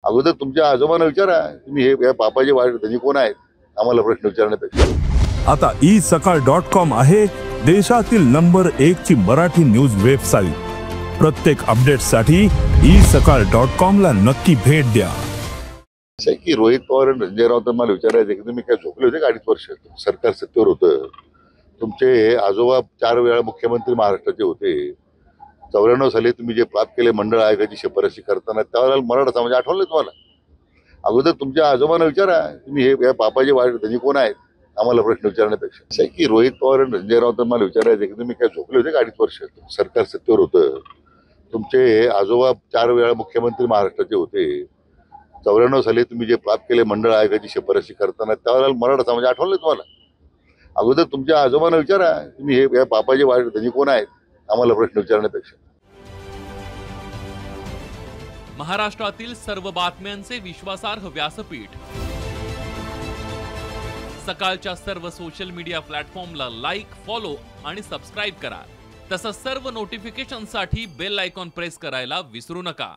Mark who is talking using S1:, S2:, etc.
S1: अगोदर तुमच्या आजोबांना विचारा, तुम्ही हे या पापाचे वाईट धनी कोण आहेत आम्हाला प्रश्न विचारण्यापेक्षा।
S2: आता isakal.com आहे देशातील नंबर 1 ची मराठी न्यूज वेबसाईट। प्रत्येक अपडेटसाठी isakal.com ला नक्की भेट द्या।
S1: असं आहे की रोहित पवार आणि संजय राऊत मला विचारायचं की तुम्ही काय झोपले होते का 2.5 वर्ष? सरकार सत्तेवर होतं, तुमचे आजोबा 4 वेळा मुख्यमंत्री महाराष्ट्राचे होते। 94 साली तुम्ही जे पाप केले मंडळ आयोगाची शिफारशी करताना, त्यावेळेला मराठा समाज आठवलं तुम्हाला? अगोदर तुमच्या आजोबांना विचारा, तुम्ही हे या पापाचे वाईट धनी कोण आहेत आम्हाला प्रश्न विचारण्यापेक्षा। असं आहे की रोहित पवार आणि संजय राऊत मला विचारायचं की तुम्ही काय झोपले होते का 2.5 वर्ष? सरकार सत्तेवर होतं, तुमचे आजोबा 4 वेळा मुख्यमंत्री महाराष्ट्राचे होते। 94 साली तुम्ही जे पाप केले मंडळ आयोगाची शिफारशी करताना, त्यावेळेला मराठा समाज आठवलं तुम्हाला? अगोदर तुमच्या आजोबांना विचारा, तुम्ही हे या पापाचे वाईट धनी कोण आहेत आम्हाला प्रश्न विचारण्यापेक्षा।
S3: महाराष्ट्रातील सर्व बातम्यांचे विश्वासार्ह व्यासपीठ, सकाळच्या सर्व सोशल मीडिया प्लॅटफॉर्मला लाईक, फॉलो आणि सबस्क्राईब करा। तसंच सर्व नोटिफिकेशनसाठी बेल आयकॉन प्रेस करायला विसरू नका।